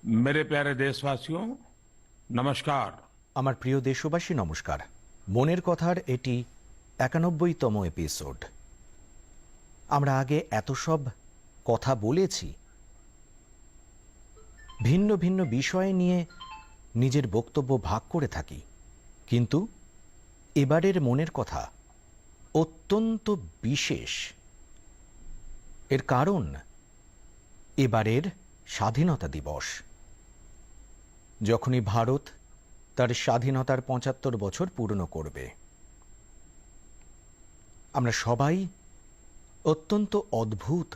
मेरे प्यारे देशवासियों नमस्कार। আমার প্রিয় দেশবাসী নমস্কার। মনের কথার এটি ৯১তম এপিসোড। আমরা আগে এত সব কথা বলেছি, ভিন্ন ভিন্ন বিষয় নিয়ে নিজের বক্তব্য ভাগ করে থাকি, কিন্তু এবারের মনের কথা অত্যন্ত বিশেষ। এর কারণ এবারের স্বাধীনতা দিবস। যখনই ভারত তার স্বাধীনতার ৭৫ বছর পূর্ণ করবে, আমরা সবাই অত্যন্ত অদ্ভুত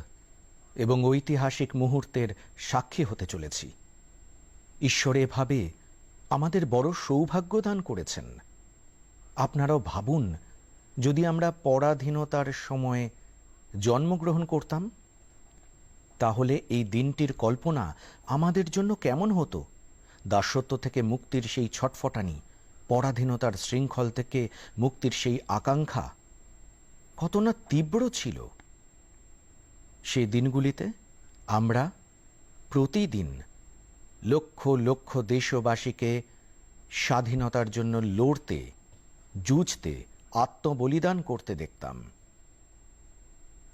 এবং ঐতিহাসিক মুহূর্তের সাক্ষী হতে চলেছি। ঈশ্বর এভাবে আমাদের বড় সৌভাগ্য দান করেছেন। আপনারাও ভাবুন, যদি আমরা পরাধীনতার সময়ে জন্মগ্রহণ করতাম, তাহলে এই দিনটির কল্পনা আমাদের জন্য কেমন হতো। দাসত্ব থেকে মুক্তির সেই ছটফটানি, পরাধীনতার শৃঙ্খল থেকে মুক্তির সেই আকাঙ্ক্ষা কত না তীব্র ছিল। সেই দিনগুলিতে আমরা প্রতিদিন লক্ষ লক্ষ দেশবাসীকে স্বাধীনতার জন্য লড়তে, যুঝতে, আত্মবলিদান করতে দেখতাম।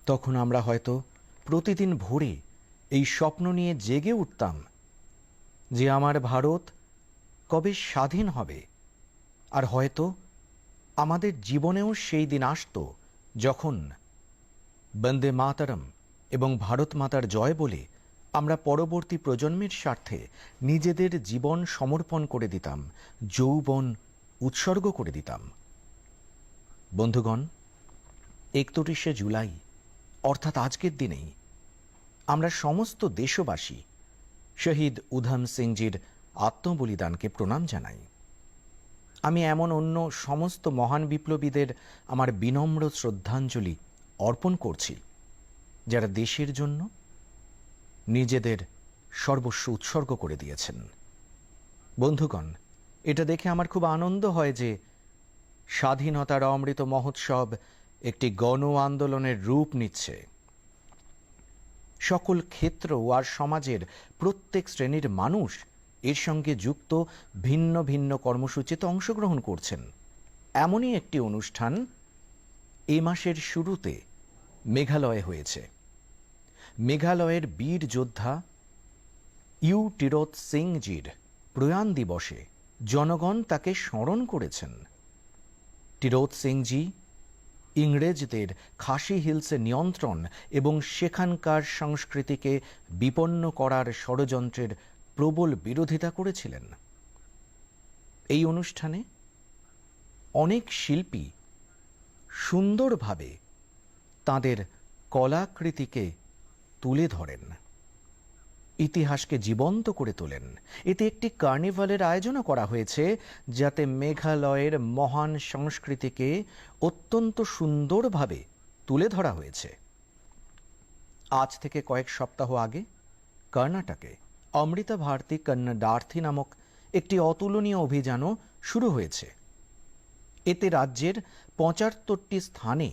তখন আমরা হয়তো প্রতিদিন ভোরে এই স্বপ্ন নিয়ে জেগে উঠতাম যে আমার ভারত কবে স্বাধীন হবে। আর হয়তো আমাদের জীবনেও সেই দিন আসতো যখন বন্দে মাতরম এবং ভারত মাতার জয় বলে আমরা পরবর্তী প্রজন্মের স্বার্থে নিজেদের জীবন সমর্পণ করে দিতাম, যৌবন উৎসর্গ করে দিতাম। বন্ধুগণ, ৩১শে জুলাই অর্থাৎ আজকের দিনেই আমরা সমস্ত দেশবাসী শহীদ উধম সিংজির আত্মবলিদানকে প্রণাম জানাই। আমি এমন অন্য সমস্ত মহান বিপ্লবীদের আমার বিনম্র শ্রদ্ধাঞ্জলি অর্পণ করছি, যারা দেশের জন্য নিজেদের সর্বস্ব উৎসর্গ করে দিয়েছেন। বন্ধুগণ, এটা দেখে আমার খুব আনন্দ হয় যে স্বাধীনতার অমৃত মহোৎসব একটি গণ আন্দোলনের রূপ নিচ্ছে। সকল ক্ষেত্র আর সমাজের প্রত্যেক শ্রেণীর মানুষ এর সঙ্গে যুক্ত ভিন্ন ভিন্ন কর্মসূচিতে অংশগ্রহণ করছেন। এমনই একটি অনুষ্ঠান এই মাসের শুরুতে মেঘালয়ে হয়েছে। মেঘালয়ের বীর যোদ্ধা ইউ টিরোত সিংজির প্রয়াণ দিবসে জনগণ তাকে স্মরণ করেছেন। টিরোত সিংজি ইংরেজদের খাসি হিলসে নিয়ন্ত্রণ এবং সেখানকার সংস্কৃতিকে বিপন্ন করার ষড়যন্ত্রের প্রবল বিরোধিতা করেছিলেন। এই অনুষ্ঠানে অনেক শিল্পী সুন্দরভাবে তাদের কলাকৃতিকে তুলে ধরেন, ইতিহাসকে জীবন্ত করে তোলেন। এতে একটি কার্নিভালের আয়োজনও করা হয়েছে, যাতে মেঘালয়ের মহান সংস্কৃতিকে অত্যন্ত সুন্দরভাবে তুলে ধরা হয়েছে। আজ থেকে কয়েক সপ্তাহ আগে কর্ণাটকে অমৃতা ভারতী কন্নডার্থী নামক একটি অতুলনীয় অভিযানও শুরু হয়েছে। এতে রাজ্যের ৭৫টি স্থানে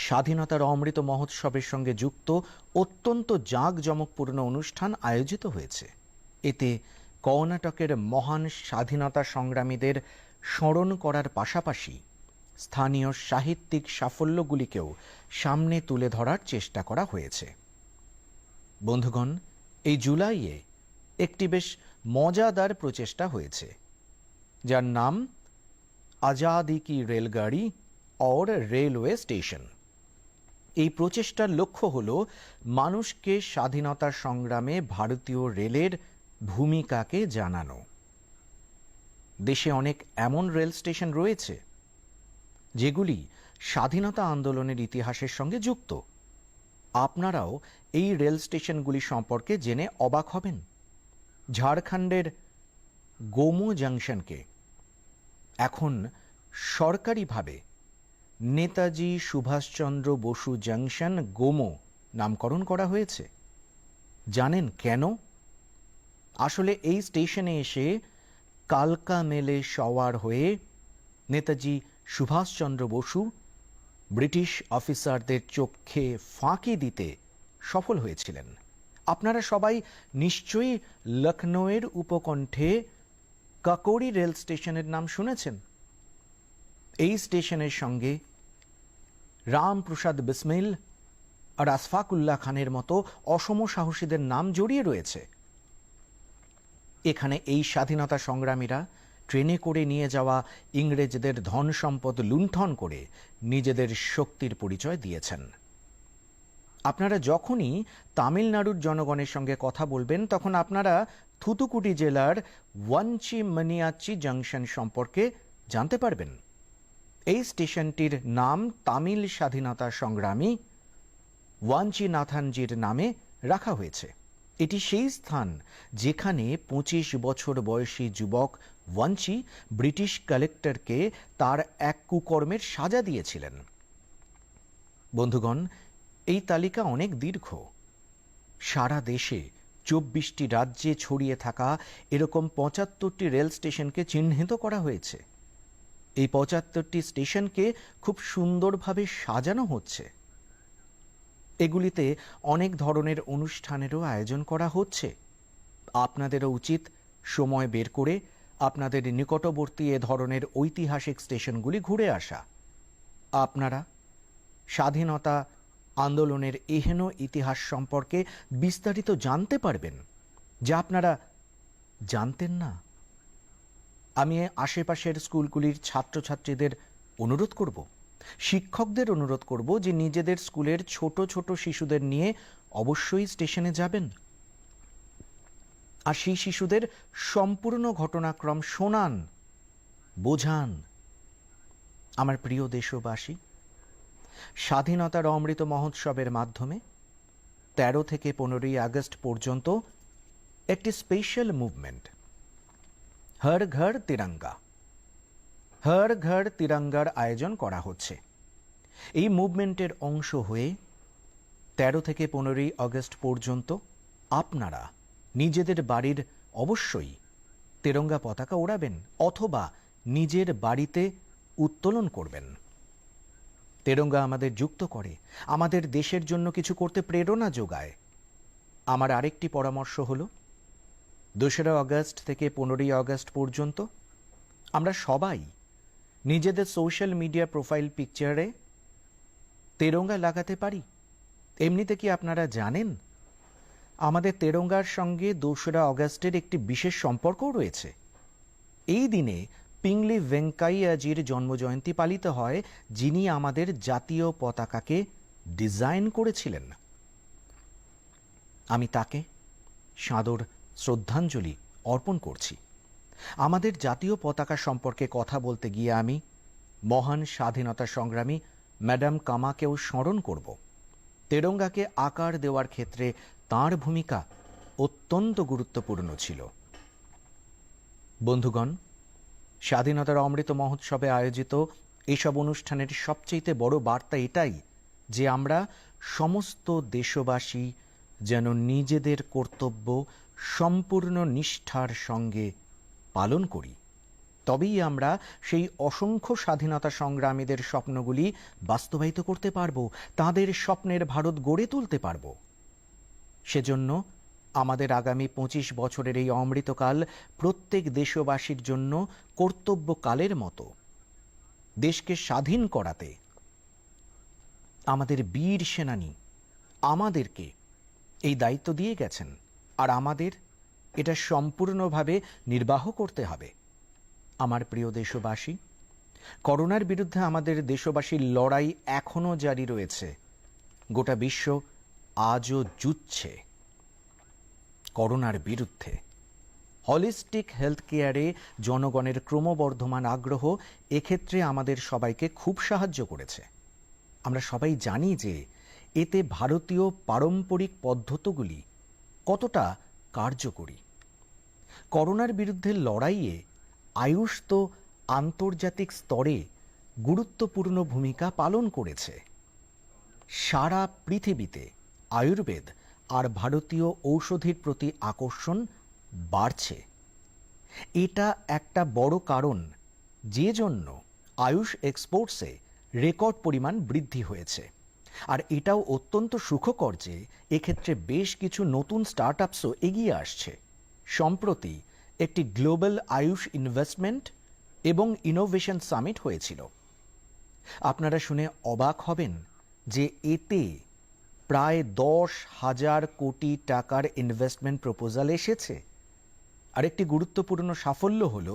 স্বাধীনতার অমৃত মহোৎসবের সঙ্গে যুক্ত অত্যন্ত জাঁকজমকপূর্ণ অনুষ্ঠান আয়োজিত হয়েছে। এতে কর্ণাটকের মহান স্বাধীনতা সংগ্রামীদের স্মরণ করার পাশাপাশি স্থানীয় সাহিত্যিক সাফল্যগুলিকেও সামনে তুলে ধরার চেষ্টা করা হয়েছে। বন্ধুগণ, এই জুলাইয়ে একটি বেশ মজাদার প্রচেষ্টা হয়েছে, যার নাম আজাদি কি রেলগাড়ি और রেলওয়ে স্টেশন। এই প্রচেষ্টার লক্ষ্য হল মানুষকে স্বাধীনতা সংগ্রামে ভারতীয় রেলের ভূমিকাকে জানানো। দেশে অনেক এমন রেল স্টেশন রয়েছে যেগুলি স্বাধীনতা আন্দোলনের ইতিহাসের সঙ্গে যুক্ত। আপনারাও এই রেল স্টেশনগুলি সম্পর্কে জেনে অবাক হবেন। ঝাড়খণ্ডের গোমো জাংশনকে এখন সরকারিভাবে নেতাজি সুভাষচন্দ্র বসু জাংশন গোমো নামকরণ করা হয়েছে। জানেন কেন? আসলে এই স্টেশনে এসে কালকা মেলে সওয়ার হয়ে নেতাজি সুভাষচন্দ্র বসু ব্রিটিশ অফিসারদের চোখে ফাঁকি দিতে সফল হয়েছিলেন। আপনারা সবাই নিশ্চয়ই লখনৌয়ের উপকণ্ঠে কাকোরি রেল স্টেশনের নাম শুনেছেন। এই স্টেশনের সঙ্গে রামপ্রসাদ বিসমিল আর আশফাকুল্লাহ খানের মতো অসম সাহসীদের নাম জড়িয়ে রয়েছে। এখানে এই স্বাধীনতা সংগ্রামীরা ট্রেনে করে নিয়ে যাওয়া ইংরেজদের ধন সম্পদ লুণ্ঠন করে নিজেদের শক্তির পরিচয় দিয়েছেন। আপনারা যখনই তামিলনাড়ুর জনগণের সঙ্গে কথা বলবেন তখন আপনারা থুতুকুডি জেলার ওয়াঞ্চি মনিয়াচ্চি জাংশন সম্পর্কে জানতে পারবেন। এই স্টেশনটির নাম তামিল স্বাধীনতা সংগ্রামী ওয়াঞ্চিনাথানজির নামে রাখা হয়েছে। এটি সেই স্থান যেখানে 25 বছর বয়সী যুবক ওয়াঞ্চি ব্রিটিশ কালেক্টরকে তার এক কুকর্মের সাজা দিয়েছিলেন। বন্ধুগণ, এই তালিকা অনেক দীর্ঘ। সারা দেশে 24টি রাজ্যে ছড়িয়ে থাকা এরকম 75টি রেল স্টেশনকে চিহ্নিত করা হয়েছে। এই 75টি স্টেশনকে খুব সুন্দরভাবে সাজানো হচ্ছে। এগুলিতে অনেক ধরনের অনুষ্ঠানেরও আয়োজন করা হচ্ছে। আপনাদেরও উচিত সময় বের করে আপনাদের নিকটবর্তী এ ধরনের ঐতিহাসিক স্টেশনগুলি ঘুরে আসা। আপনারা স্বাধীনতা আন্দোলনের এহেন ইতিহাস সম্পর্কে বিস্তারিত জানতে পারবেন যা আপনারা জানতেন না। আমি আশেপাশের স্কুলগুলির ছাত্রছাত্রীদের অনুরোধ করব, শিক্ষকদের অনুরোধ করব যে নিজেদের স্কুলের ছোট ছোট শিশুদের নিয়ে অবশ্যই স্টেশনে যাবেন আর সেই শিশুদের সম্পূর্ণ ঘটনাক্রম শোনান, বোঝান। আমার প্রিয় দেশবাসী, স্বাধীনতার অমৃত মহোৎসবের মাধ্যমে 13 থেকে 15ই আগস্ট পর্যন্ত একটি স্পেশাল মুভমেন্ট হর ঘর তিরঙ্গা, হর ঘর তিরঙ্গার আয়োজন করা হচ্ছে। এই মুভমেন্টের অংশ হয়ে 13 থেকে 15ই আগস্ট পর্যন্ত আপনারা নিজেদের বাড়ির অবশ্যই তিরঙ্গা পতাকা ওড়াবেন অথবা নিজের বাড়িতে উত্তোলন করবেন। তিরঙ্গা আমাদের যুক্ত করে, আমাদের দেশের জন্য কিছু করতে প্রেরণা যোগায়। আমার আরেকটি পরামর্শ হলো 2রা আগস্ট থেকে 15ই আগস্ট পর্যন্ত আমরা সবাই নিজেদের সোশ্যাল মিডিয়া প্রোফাইল পিকচারে তিরঙ্গা লাগাতে পারি। এমনিতে কি আপনারা জানেন আমাদের তিরঙ্গার সঙ্গে 2রা আগস্টের একটি বিশেষ সম্পর্কও রয়েছে। এই দিনে পিংলি ভেঙ্কাইয়াজির জন্মজয়ন্তী পালিত হয়, যিনি আমাদের জাতীয় পতাকাকে ডিজাইন করেছিলেন। আমি তাকে সাদর শ্রদ্ধাঞ্জলি অর্পণ করছি। আমাদের জাতীয় পতাকা সম্পর্কে কথা বলতে গিয়ে আমি মহান স্বাধীনতা সংগ্রামী ম্যাডাম কামাকেও স্মরণ করব। তিরঙ্গাকে আকার দেওয়ার ক্ষেত্রে তাঁর ভূমিকা অত্যন্ত গুরুত্বপূর্ণ ছিল। বন্ধুগণ, স্বাধীনতার অমৃত মহোৎসবে আয়োজিত এসব অনুষ্ঠানের সবচেয়ে বড় বার্তা এটাই যে আমরা সমস্ত দেশবাসী যেন নিজেদের কর্তব্য সম্পূর্ণ নিষ্ঠার সঙ্গে পালন করি। তবেই আমরা সেই অসংখ্য স্বাধীনতা সংগ্রামীদের স্বপ্নগুলি বাস্তবায়িত করতে পারব, তাদের স্বপ্নের ভারত গড়ে তুলতে পারব। সেজন্য আমাদের আগামী 25 বছরের এই অমৃতকাল প্রত্যেক দেশবাসীর জন্য কর্তব্যকালের মতো। দেশকে স্বাধীন করাতে আমাদের বীর সেনানী আমাদেরকে এই দায়িত্ব দিয়ে গেছেন, আর আমাদের এটা সম্পূর্ণভাবে নির্বাহ করতে হবে। আমার প্রিয় দেশবাসী, করোনার বিরুদ্ধে আমাদের দেশবাসীর লড়াই এখনো জারি রয়েছে। গোটা বিশ্ব আজও যুদ্ধছে করোনার বিরুদ্ধে। হলিস্টিক হেলথ কেয়ারে জনগণের ক্রমবর্ধমান আগ্রহ এক্ষেত্রে আমাদের সবাইকে খুব সাহায্য করেছে। আমরা সবাই জানি যে এতে ভারতীয় পারম্পরিক পদ্ধতিগুলি কতটা কার্যকরী। করোনার বিরুদ্ধে লড়াইয়ে আয়ুষ তো আন্তর্জাতিক স্তরে গুরুত্বপূর্ণ ভূমিকা পালন করেছে। সারা পৃথিবীতে আয়ুর্বেদ আর ভারতীয় ঔষধির প্রতি আকর্ষণ বাড়ছে। এটা একটা বড় কারণ যে জন্য আয়ুষ এক্সপোর্টসে রেকর্ড পরিমাণ বৃদ্ধি হয়েছে। আর এটাও অত্যন্ত সুখকর যে এক্ষেত্রে বেশ কিছু নতুন স্টার্টআপসও এগিয়ে আসছে। সম্প্রতি একটি গ্লোবাল আয়ুষ ইনভেস্টমেন্ট এবং ইনোভেশন সামিট হয়েছিল। আপনারা শুনে অবাক হবেন যে এতে প্রায় 10,000 কোটি টাকার ইনভেস্টমেন্ট প্রপোজাল এসেছে। আরেকটি গুরুত্বপূর্ণ সাফল্য হল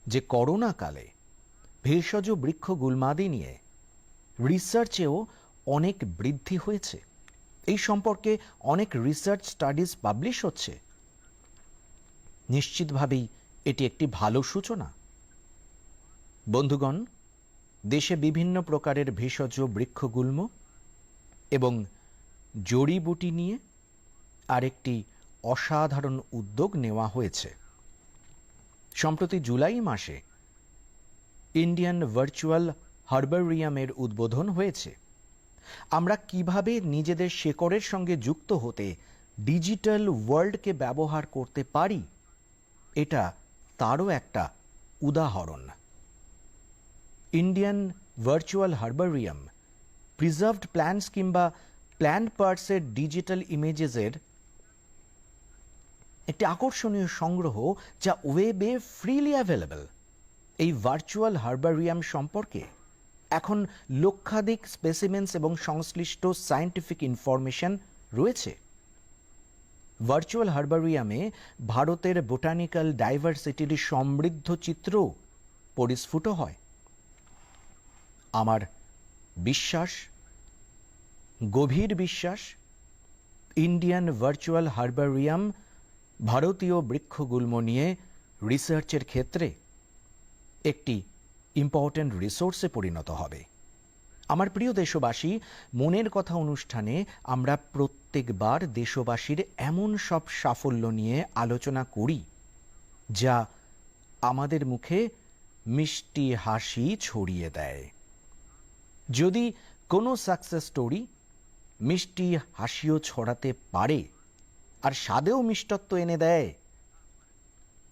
যে করোনাকালে ভেষজ বৃক্ষ গুল্মাদি নিয়ে রিসার্চেও অনেক বৃদ্ধি হয়েছে। এই সম্পর্কে অনেক রিসার্চ স্টাডিজ পাবলিশ হচ্ছে। নিশ্চিতভাবেই এটি একটি ভালো সূচনা। বন্ধুগণ, দেশে বিভিন্ন প্রকারের ভেষজ বৃক্ষগুল্ম এবং জড়িবুটি নিয়ে আরেকটি অসাধারণ উদ্যোগ নেওয়া হয়েছে। সম্প্রতি জুলাই মাসে ইন্ডিয়ান ভার্চুয়াল হার্বারিয়ামের উদ্বোধন হয়েছে। আমরা কিভাবে নিজেদের শেকড়ের সঙ্গে যুক্ত হতে ডিজিটাল ওয়ার্ল্ডকে ব্যবহার করতে পারি, এটা তারও একটা উদাহরণ। ইন্ডিয়ান ভার্চুয়াল হার্বারিয়াম প্রিজার্ভড প্ল্যান্টস কিংবা প্ল্যান্ট পার্টসের ডিজিটাল ইমেজেসের একটি আকর্ষণীয় সংগ্রহ, যা ওয়েবে ফ্রিলি অ্যাভেলেবল। এই ভার্চুয়াল হার্বারিয়াম সম্পর্কে এখন লক্ষাধিক স্পেসিমেন্স এবং সংশ্লিষ্ট সায়েন্টিফিক ইনফরমেশন রয়েছে। ভার্চুয়াল হার্বারিয়ামে ভারতের বোটানিক্যাল ডাইভার্সিটির সমৃদ্ধ চিত্র পরিস্ফুট হয়। আমার বিশ্বাস, গভীর বিশ্বাস, ইন্ডিয়ান ভার্চুয়াল হার্বারিয়াম ভারতীয় বৃক্ষগুল্ম নিয়ে রিসার্চের ক্ষেত্রে একটি ইম্পর্ট্যান্ট রিসোর্সে পরিণত হবে। আমার প্রিয় দেশবাসী, মনের কথা অনুষ্ঠানে আমরা প্রত্যেকবার দেশবাসীর এমন সব সাফল্য নিয়ে আলোচনা করি যা আমাদের মুখে মিষ্টি হাসি ছড়িয়ে দেয়। যদি কোনো সাকসেস স্টোরি মিষ্টি হাসিও ছড়াতে পারে আর স্বাদেও মিষ্টত্ব এনে দেয়,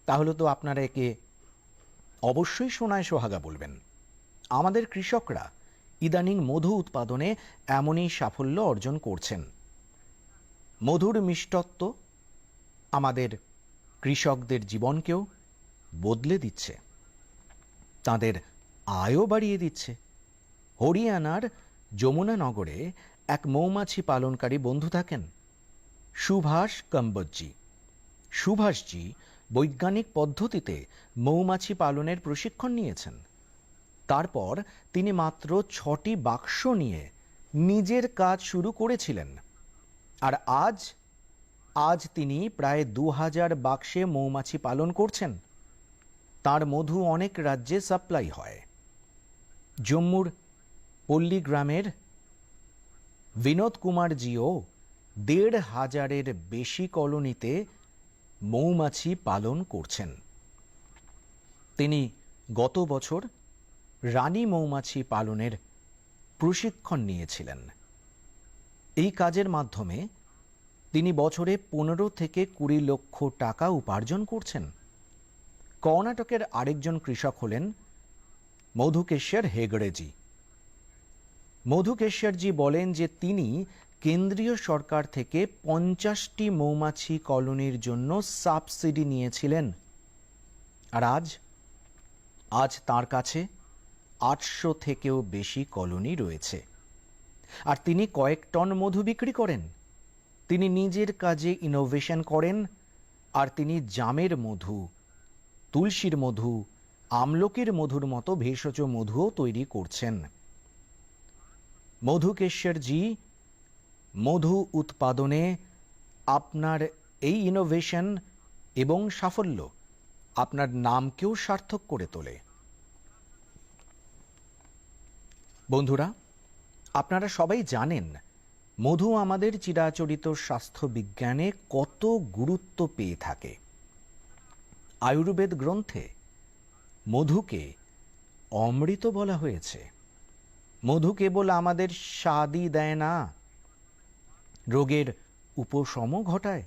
তাহলে তো আপনারা একে অবশ্যই সোনায় সোহাগা বলবেন। আমাদের কৃষকরা ইদানিং মধু উৎপাদনে এমনই সাফল্য অর্জন করছেন। মধুর মিষ্টত্ব আমাদের কৃষকদের জীবনকেও বদলে দিচ্ছে, তাদের আয়ও বাড়িয়ে দিচ্ছে। হরিয়ানার যমুনানগরে এক মৌমাছি পালনকারী বন্ধু থাকেন, সুভাষ কম্বজি। সুভাষজি বৈজ্ঞানিক পদ্ধতিতে মৌমাছি পালনের প্রশিক্ষণ নিয়েছেন। তারপর তিনি মাত্র 6টি বাক্স নিয়ে নিজের কাজ শুরু করেছিলেন। আর আজ তিনি প্রায় 2000 বাক্সে মৌমাছি পালন করছেন। তার মধু অনেক রাজ্যে সাপ্লাই হয়। জম্মুর পল্লী গ্রামের বিনোদ কুমারজিও 1500-এর বেশি কলোনিতে মৌমাছি পালন করছেন। তিনি গত বছর রানী মৌমাছি পালনের প্রশিক্ষণ নিয়েছিলেন। এই কাজের মাধ্যমে তিনি বছরে 15 থেকে 20 লক্ষ টাকা উপার্জন করছেন। কর্ণাটকের আরেকজন কৃষক হলেন মধুকেশ্বর হেগড়েজি। মধুকেশ্বরজি বলেন যে তিনি কেন্দ্রীয় সরকার থেকে 50টি মৌমাছি কলোনির জন্য সাবসিডি নিয়েছিলেন। আর আজ তার কাছে 800 থেকেও বেশি কলোনি রয়েছে। আর তিনি কয়েক টন মধু বিক্রি করেন। তিনি নিজের কাজে ইনোভেশন করেন, আর তিনি জামের মধু, তুলসীর মধু, আমলকির মধুর মতো ভেষজ মধুও তৈরি করছেন। মধুকেশ্বরজি মধু উৎপাদনে আপনার এই ইনোভেশন এবং সাফল্য আপনার নামকেও সার্থক করে তোলে। বন্ধুরা, আপনারা সবাই জানেন মধু আমাদের চিরাচরিত স্বাস্থ্য বিজ্ঞানে কত গুরুত্ব পেয়ে থাকে। আয়ুর্বেদ গ্রন্থে মধুকে অমৃত বলা হয়েছে। মধু কেবল আমাদের স্বাদই দেয় না, রোগের উপশমও ঘটায়।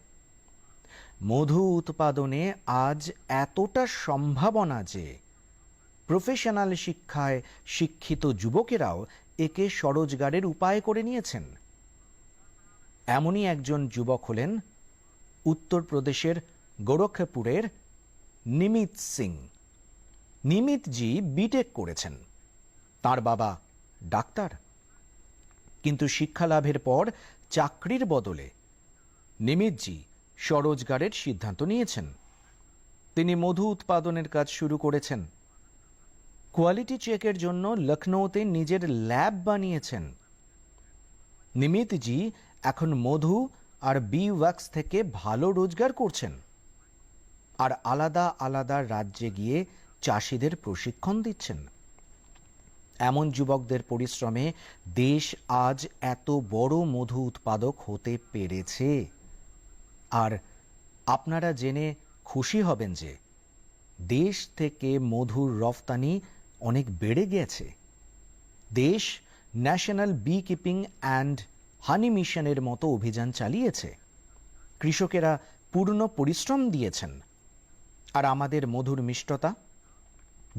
মধু উৎপাদনে আজ এতটা সম্ভাবনা যে প্রফেশনাল শিক্ষায় শিক্ষিত যুবকেরাও একে স্বরোজগারের উপায় করে নিয়েছেন। এমনই একজন যুবক হলেন উত্তরপ্রদেশের গোরক্ষপুরের নিমিত সিং। নিমিতজি বিটেক করেছেন, তার বাবা ডাক্তার। কিন্তু শিক্ষা লাভের পর চাকরির বদলে নিমিতজি স্বরোজগারের সিদ্ধান্ত নিয়েছেন। তিনি মধু উৎপাদনের কাজ শুরু করেছেন। কোয়ালিটি চেকের জন্য লখনৌতে নিজের ল্যাব বানিয়েছেন। নিমিতজি এখন মধু আর বি ওয়াক্স থেকে ভালো রোজগার করছেন, আর আলাদা আলাদা রাজ্যে গিয়ে চাষিদের প্রশিক্ষণ দিচ্ছেন। এমন যুবকদের পরিশ্রমে দেশ আজ এত বড় মধু উৎপাদক হতে পেরেছে। আর আপনারা জেনে খুশি হবেন যে দেশ থেকে মধুর রফতানি অনেক বেড়ে গেছে। দেশ national B keeping and honey মিশনের মতো অভিযান চালিয়েছে। কৃষকেরা পূর্ণ পরিশ্রম দিয়েছেন, আর আমাদের মধুর মিষ্টতা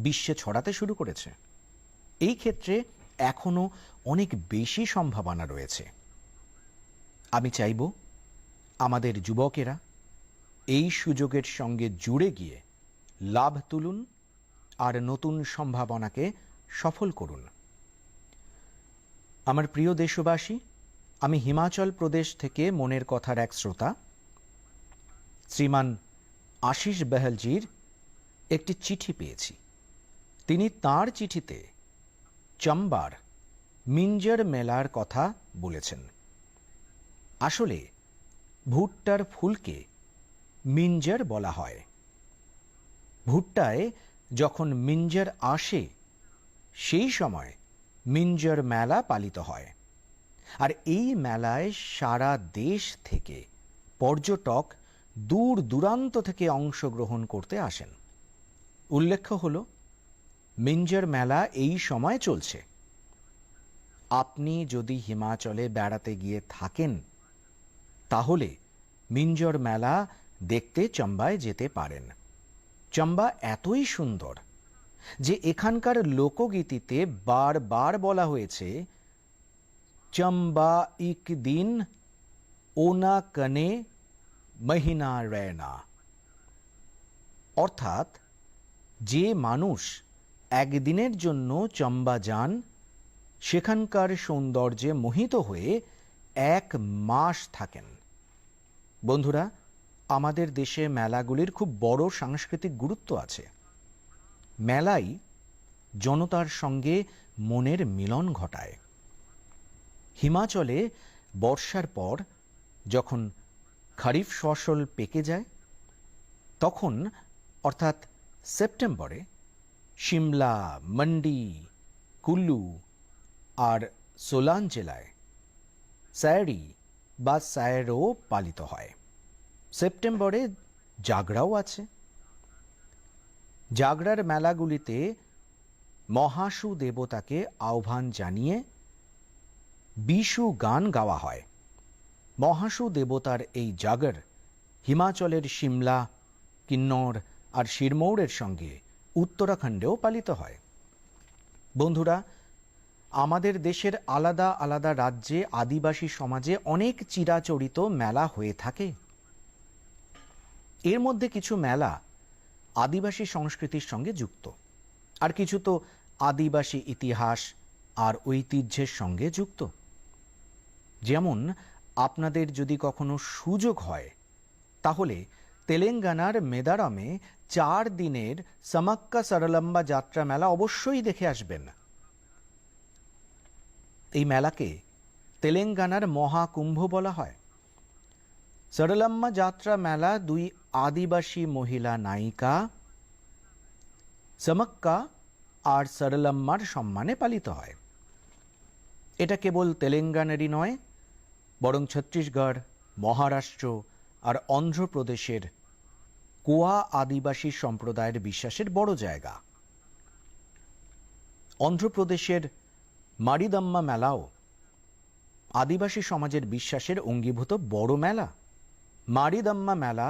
বিশ্বে ছড়াতে শুরু করেছে। এই ক্ষেত্রে এখনো অনেক বেশি সম্ভাবনা রয়েছে। আমি চাইব আমাদের যুবকেরা এই সুযোগের সঙ্গে জুড়ে গিয়ে লাভ তুলুন আর নতুন সম্ভাবনাকে সফল করুন। আমার প্রিয় দেশবাসী, আমি হিমাচল প্রদেশ থেকে মনের কথার এক শ্রোতা শ্রীমান আশিস বেহলজির একটি চিঠি পেয়েছি। তিনি তার চিঠিতে চম্বার মিঞ্জার মেলার কথা বলেছেন। আসলে ভুট্টার ফুলকে মিঞ্জার বলা হয়। ভুট্টায় যখন মিঞ্জার আসে সেই সময় মিঞ্জার মেলা পালিত হয়, আর এই মেলায় সারা দেশ থেকে পর্যটক দূর দূরান্ত থেকে অংশগ্রহণ করতে আসেন। উল্লেখ্য হল, মিঞ্জার মেলা এই সময় চলছে। আপনি যদি হিমাচলে বেড়াতে গিয়ে থাকেন তাহলে মিঞ্জর মেলা দেখতে চম্বায় যেতে পারেন। চম্বা এতই সুন্দর যে এখানকার লোকগীতিতে বারবার বলা হয়েছে, চম্বা ইক দিন ওনা কনে মহিনা রেনা। অর্থাৎ যে মানুষ একদিনের জন্য চম্বা যান সেখানকার সৌন্দর্যে মোহিত হয়ে 1 মাস থাকেন। বন্ধুরা, আমাদের দেশে মেলাগুলির খুব বড় সাংস্কৃতিক গুরুত্ব আছে। মেলাই জনতার সঙ্গে মনের মিলন ঘটায়। হিমাচলে বর্ষার পর যখন খরিফ ফসল পেকে যায় তখন অর্থাৎ সেপ্টেম্বরে সিমলা, মন্ডি, কুল্লু আর সোলান জেলায় সায়রি বা সায়রও পালিত হয়। সেপ্টেম্বরে জাগরাও আছে। জাগরার মেলাগুলিতে মহাসু দেবতাকে আহ্বান জানিয়ে বিশু গান গাওয়া হয়। মহাসু দেবতার এই জাগর হিমাচলের সিমলা, কিন্নর আর শিরমৌরের সঙ্গে উত্তরাখণ্ডেও পালিত হয়। বন্ধুরা, আমাদের দেশের আলাদা আলাদা রাজ্যে আদিবাসী সমাজে অনেক চিরাচরিত মেলা হয়ে থাকে। এর মধ্যে কিছু মেলা আদিবাসী সংস্কৃতির সঙ্গে যুক্ত, আর কিছু তো আদিবাসী ইতিহাস আর ঐতিহ্যের সঙ্গে যুক্ত। যেমন আপনাদের যদি কখনো সুযোগ হয় তাহলে তেলেঙ্গানার মেদারামে 4 দিনের সামাক্কা সরলম্বা যাত্রা মেলা অবশ্যই দেখে আসবেন। এই মেলাকে তেলেঙ্গানার মহাকুম্ভ বলা হয়। সরলম্মা যাত্রা মেলা 2 আদিবাসী মহিলা নায়িকা সামাক্কা আর সরলম্মার সম্মানে পালিত হয়। এটা কেবল তেলেঙ্গানারই নয়, বরং ছত্তিশগড়, মহারাষ্ট্র আর অন্ধ্রপ্রদেশের কোয়া আদিবাসী সম্প্রদায়ের বিশ্বাসের বড় জায়গা। অন্ধ্রপ্রদেশের মারিদম্মা মেলাও আদিবাসী সমাজের বিশ্বাসের অঙ্গীভূত বড় মেলা। মারিদম্মা মেলা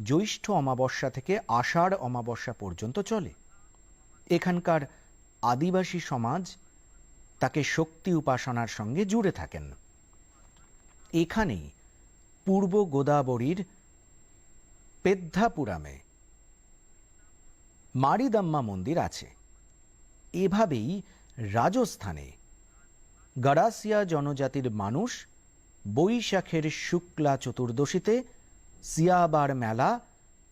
জ্যৈষ্ঠ অমাবস্যা থেকে আষাঢ় অমাবস্যা পর্যন্ত চলে। এখানকার আদিবাসী সমাজ তাকে শক্তি উপাসনার সঙ্গে জুড়ে থাকেন। এখানেই পূর্ব গোদাবরীর পেদ্ধাপুরামে মারিদাম্মা মন্দির আছে। এভাবেই রাজস্থানে গড়াসিয়া জনজাতির মানুষ বৈশাখের শুক্লা চতুর্দশীতে সিয়াবার মেলা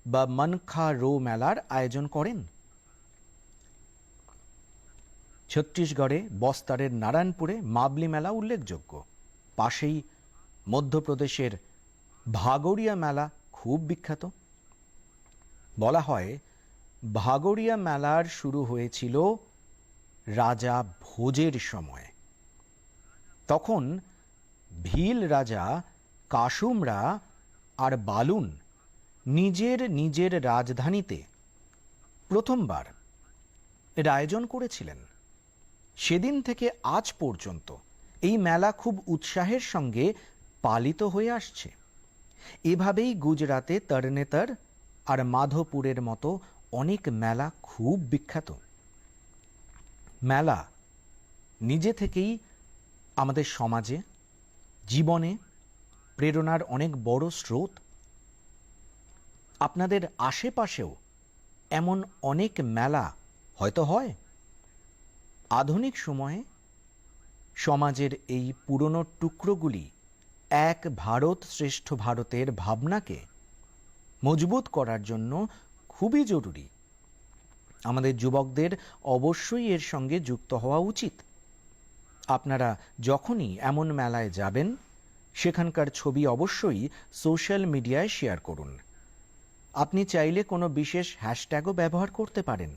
বা মনখা রো মেলার আয়োজন করেন। ছত্তিশগড়ে বস্তারের নারায়ণপুরে মাবলি মেলা উল্লেখযোগ্য। পাশেই মধ্যপ্রদেশের ভাগোরিয়া মেলা খুব বিখ্যাত। বলা হয় ভাগোরিয়া মেলার শুরু হয়েছিল রাজা ভোজের সময়। তখন ভীল রাজা কাসুমরা আর বালুন নিজের নিজের রাজধানীতে প্রথমবার এর আয়োজন করেছিলেন। সেদিন থেকে আজ পর্যন্ত এই মেলা খুব উৎসাহের সঙ্গে পালিত হয়ে আসছে। এভাবেই গুজরাতে তরনেতর আর মাধোপুরের মতো অনেক মেলা খুব বিখ্যাত। মেলা নিজে থেকেই আমাদের সমাজে, জীবনে প্রেরণার অনেক বড় স্রোত। আপনাদের আশেপাশেও এমন অনেক মেলা হয়তো হয়। আধুনিক সময়ে সমাজের এই পুরনো টুকরোগুলি এক ভারত শ্রেষ্ঠ ভারতের ভাবনাকে মজবুত করার জন্য খুবই জরুরি। আমাদের যুবকদের অবশ্যই এর সঙ্গে যুক্ত হওয়া উচিত। আপনারা যখনই এমন মেলায় যাবেন, সেখানকার ছবি অবশ্যই সোশ্যাল মিডিয়ায় শেয়ার করুন। আপনি চাইলে কোনো বিশেষ হ্যাশট্যাগও ব্যবহার করতে পারেন।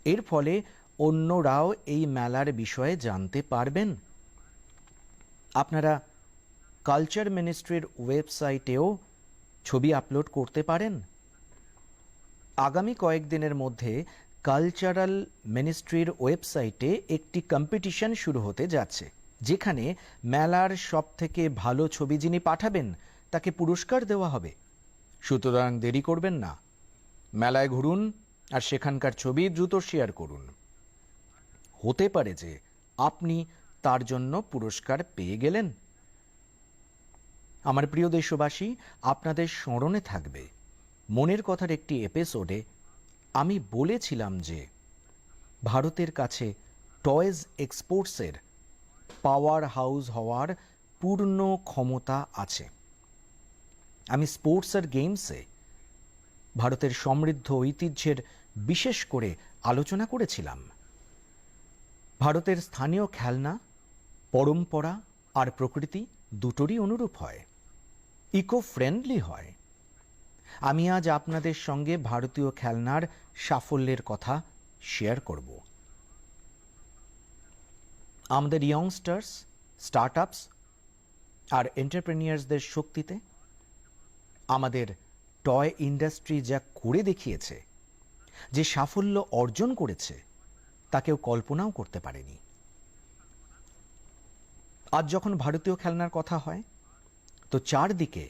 এর ফলে অন্যরাও এই মেলার বিষয়ে জানতে পারবেন। আপনারা কালচার মিনিস্ট্রির ওয়েবসাইটেও ছবি আপলোড করতে পারেন। আগামী কয়েকদিনের মধ্যে কালচারাল মিনিস্ট্রির ওয়েবসাইটে একটি কম্পিটিশন শুরু হতে যাচ্ছে, যেখানে মেলার সবথেকে ভালো ছবি যিনি পাঠাবেন তাকে পুরস্কার দেওয়া হবে। সুতরাং দেরি করবেন না, মেলায় ঘুরুন আর সেখানকার ছবি দ্রুত শেয়ার করুন। হতে পারে যে আপনি তার জন্য পুরস্কার পেয়ে গেলেন। আমার প্রিয় দেশবাসী, আপনাদের স্মরণে থাকবে মনের কথার একটি এপিসোডে আমি বলেছিলাম যে ভারতের কাছে টয়েজ এক্সপোর্টসের পাওয়ার হাউস হওয়ার পূর্ণ ক্ষমতা আছে। আমি স্পোর্টস আর গেমসে ভারতের সমৃদ্ধ ঐতিহ্যের বিশেষ করে আলোচনা করেছিলাম। ভারতের স্থানীয় খেলনা পরম্পরা আর প্রকৃতি দুটোরই অনুরূপ হয়, ইকো ফ্রেন্ডলি হয়। আমি আজ আপনাদের সঙ্গে ভারতীয় খেলনার সাফল্যের কথা শেয়ার করব। আমাদের ইয়ংস্টার্স, স্টার্টআপস আর এন্টারপ্রেনিয়ার্সদের শক্তিতে আমাদের টয় ইন্ডাস্ট্রি যা করে দেখিয়েছে, যে সাফল্য অর্জন করেছে, তা কেউ কল্পনাও করতে পারেনি। আজ যখন ভারতীয় খেলনার কথা হয়, তো চারদিকে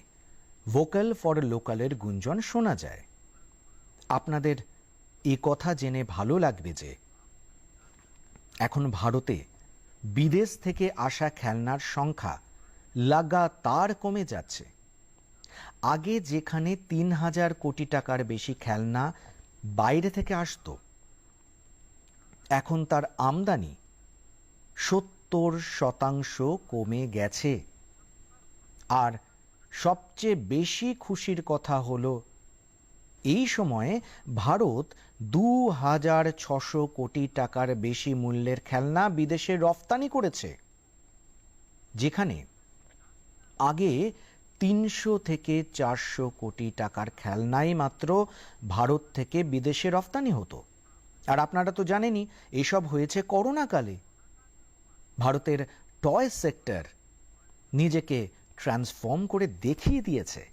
ভোকাল ফর লোকালের গুঞ্জন শোনা যায়। আপনাদের এ কথা জেনে ভালো লাগবে যে এখন ভারতে বিদেশ থেকে আসা খেলনার সংখ্যা লাগাতার কমে যাচ্ছে। আগে যেখানে ৩,০০০ কোটি টাকার বেশি খেলনা বাইরে থেকে আসতো, এখন তার আমদানি ৭০% কমে গেছে। আর সবচেয়ে বেশি খুশির কথা হলো, এই সময়ে ভারত ২,৬০০ কোটি টাকার বেশি মূল্যের খেলনা বিদেশে রফতানি করেছে, যেখানে আগে ৩০০ থেকে ৪০০ কোটি টাকার খেলনাই মাত্র ভারত থেকে বিদেশে রফতানি হতো। আর আপনারা তো জানেনই, এসব হয়েছে করোনাকালে। ভারতের টয় সেক্টর নিজেকে ট্রান্সফর্ম করে দেখিয়ে দিয়েছে।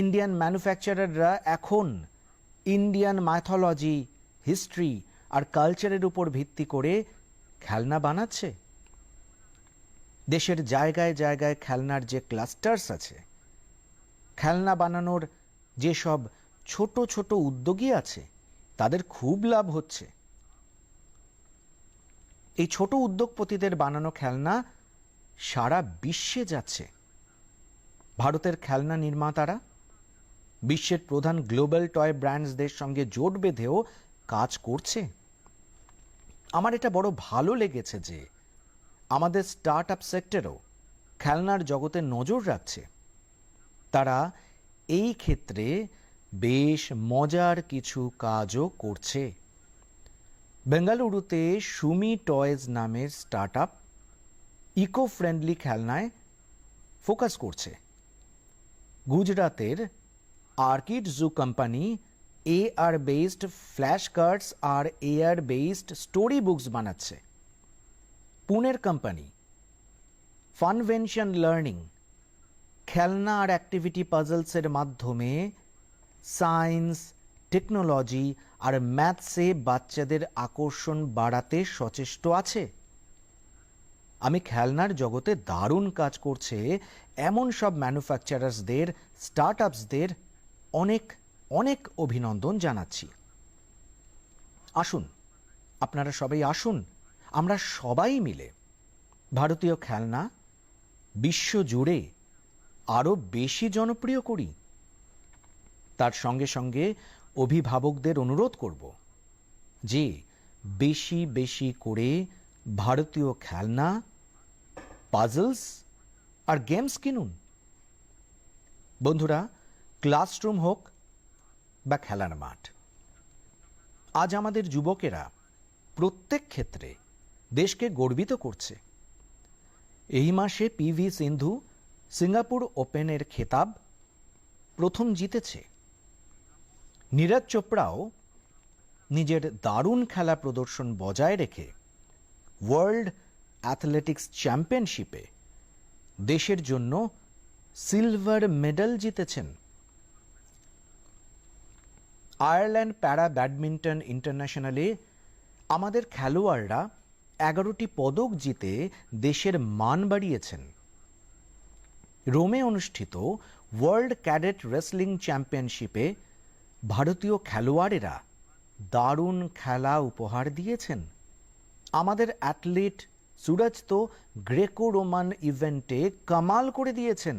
ইন্ডিয়ান ম্যানুফ্যাকচারাররা এখন ইন্ডিয়ান মাইথোলজি, হিস্ট্রি আর কালচারের উপর ভিত্তি করে খেলনা বানাচ্ছে। দেশের জায়গায় জায়গায় খেলনার যে ক্লাস্টার্স আছে, খেলনা বানানোর যেসব ছোট ছোট উদ্যোগী আছে, তাদের খুব লাভ হচ্ছে। এই ছোট উদ্যোগপতিদের বানানো খেলনা সারা বিশ্বে যাচ্ছে। ভারতের খেলনা নির্মাতারা বিশ্বের প্রধান গ্লোবাল টয় ব্র্যান্ডসদের সঙ্গে জোট বেঁধেও কাজ করছে। আমার এটা বড় ভালো লেগেছে যে আমাদের স্টার্ট আপ সেক্টরও খেলনার জগতে নজর রাখছে। তারা এই ক্ষেত্রে বেশ মজার কিছু কাজও করছে। বেঙ্গালুরুতে সুমি টয়েজ নামের স্টার্ট আপ ইকো ফ্রেন্ডলি খেলনায় ফোকাস করছে। গুজরাতের আর্কিড জু company AR based flash cards আর এআর বেসড স্টোরি বুকস বানাচ্ছে। পুনের কোম্পানি ফানভেনশন লার্নিং খেলনা আর অ্যাক্টিভিটি পাজলসের মাধ্যমে সায়েন্স, টেকনোলজি আর ম্যাথসে বাচ্চাদের আকর্ষণ বাড়াতে সচেষ্ট আছে। আমি খেলনার জগতে দারুণ কাজ করছে এমন সব ম্যানুফ্যাকচারার্সদের, স্টার্ট আপসদের অনেক অনেক অভিনন্দন জানাচ্ছি। আসুন, আপনারা সবাই আসুন, আমরা সবাই মিলে ভারতীয় খেলনা বিশ্বজুড়ে আরও বেশি জনপ্রিয় করি। তার সঙ্গে সঙ্গে অভিভাবকদের অনুরোধ করব যে বেশি বেশি করে ভারতীয় খেলনা, পাজলস আর গেমস কিনুন। বন্ধুরা, ক্লাসরুম হোক বা খেলার মাঠ, আজ আমাদের যুবকেরা প্রত্যেক ক্ষেত্রে দেশকে গর্বিত করছে। এই মাসে পিভি সিন্ধু সিঙ্গাপুর ওপেনের খেতাব প্রথম জিতেছে। নীরজ চোপড়াও নিজের দারুণ খেলা প্রদর্শন বজায় রেখে ওয়ার্ল্ড অ্যাথলেটিক্স চ্যাম্পিয়নশিপে দেশের জন্য সিলভার মেডেল জিতেছেন। আয়ারল্যান্ড প্যারা ব্যাডমিন্টন ইন্টারন্যাশনালে আমাদের খেলোয়াড়রা 11টি পদক জিতে দেশের মান বাড়িয়েছেন। রোমে অনুষ্ঠিত ওয়ার্ল্ড ক্যাডেট রেসলিং চ্যাম্পিয়নশিপে ভারতীয় খেলোয়াড়েরা দারুণ খেলা উপহার দিয়েছেন। আমাদের অ্যাথলিট সুরজ তো গ্রেকো রোমান ইভেন্টে কামাল করে দিয়েছেন।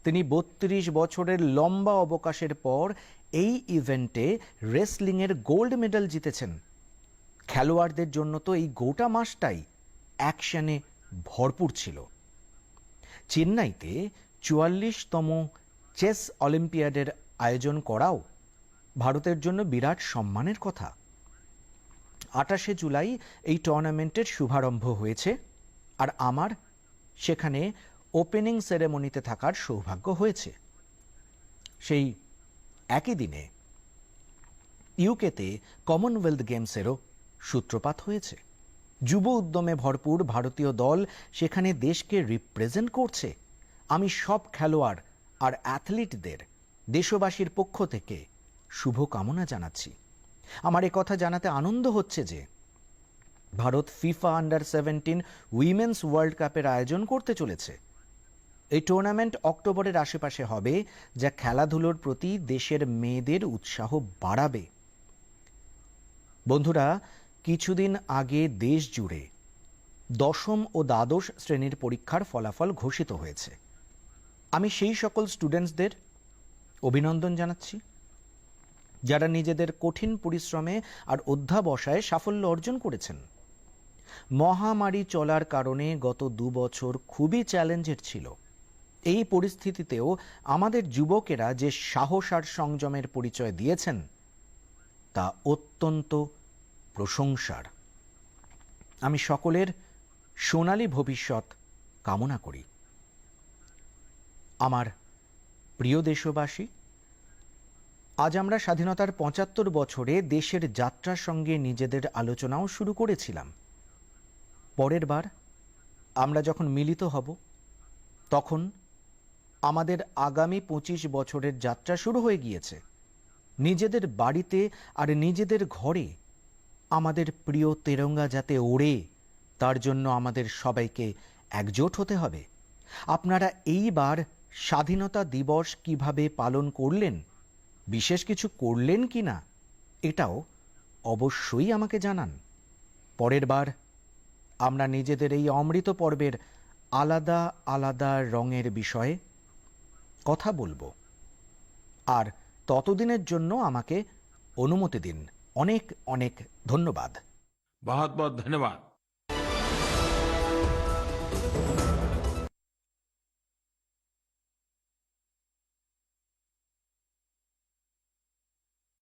তিনি 32 বছরের লম্বা অবকাশের পর এই ইভেন্টে রেসলিংয়ের গোল্ড মেডেল জিতেছেন। খেলোয়াড়দের জন্য তো এই গোটা মাসটাই অ্যাকশনে ভরপুর ছিল। চেন্নাইতে 44তম চেস অলিম্পিয়াডের আয়োজন করাও ভারতের জন্য বিরাট সম্মানের কথা। 28শে জুলাই এই টুর্নামেন্টের শুভারম্ভ হয়েছে আর আমার সেখানে ওপেনিং সেরেমনিতে থাকার সৌভাগ্য হয়েছে। সেই একই দিনে ইউকেতে কমনওয়েলথ গেমসেরও সূত্রপাত হয়েছে। যুব উদ্যমে ভরপুর ভারতীয় দল সেখানে দেশকে রিপ্রেজেন্ট করছে। আমি সব খেলোয়াড় আর অ্যাথলিটদের দেশবাসীর পক্ষ থেকে শুভকামনা জানাচ্ছি। আমার কথা জানাতে আনন্দ হচ্ছে যে ভারত ফিফা আন্ডার-17 উইমেন্স ওয়ার্ল্ড কাপের আয়োজন করতে চলেছে। এই টুর্নামেন্ট অক্টোবরের আশেপাশে হবে, যা খেলাধুলোর প্রতি দেশের মেয়েদের উৎসাহ বাড়াবে। বন্ধুরা, কিছুদিন আগে দেশ জুড়ে দশম ও দ্বাদশ শ্রেণীর পরীক্ষার ফলাফল ঘোষিত হয়েছে। আমি সেই সকল স্টুডেন্টসদের অভিনন্দন জানাচ্ছি যারা নিজেদের কঠিন পরিশ্রমে আর অধ্যাবসায়ে সাফল্য অর্জন করেছেন। মহামারী চলার কারণে গত 2 বছর খুবই চ্যালেঞ্জের ছিল। এই পরিস্থিতিতেও আমাদের যুবকেরা যে সাহস আর সংযমের পরিচয় দিয়েছেন তা অত্যন্ত প্রশংসার। আমি সকলের সোনালী ভবিষ্যৎ কামনা করি। আমার প্রিয় দেশবাসী, আজ আমরা স্বাধীনতার 75 বছরে দেশের যাত্রার সঙ্গে নিজেদের আলোচনাও শুরু করেছিলাম। পরের বার আমরা যখন মিলিত হব তখন আমাদের আগামী 25 বছরের যাত্রা শুরু হয়ে গিয়েছে। নিজেদের বাড়িতে আর নিজেদের ঘরে আমাদের প্রিয় তেরঙ্গা যাতে ওড়ে, তার জন্য আমাদের সবাইকে একজোট হতে হবে। আপনারা এইবার স্বাধীনতা দিবস কিভাবে পালন করলেন, বিশেষ কিছু করলেন কিনা, এটাও অবশ্যই আমাকে জানান। পরের বার আমরা নিজেদের এই অমৃত পর্বের আলাদা আলাদা রঙের বিষয়ে কথা বলবো। আর ততদিনের জন্য আমাকে অনুমতি দিন। অনেক অনেক ধন্যবাদ। बहुत बहुत धन्यवाद।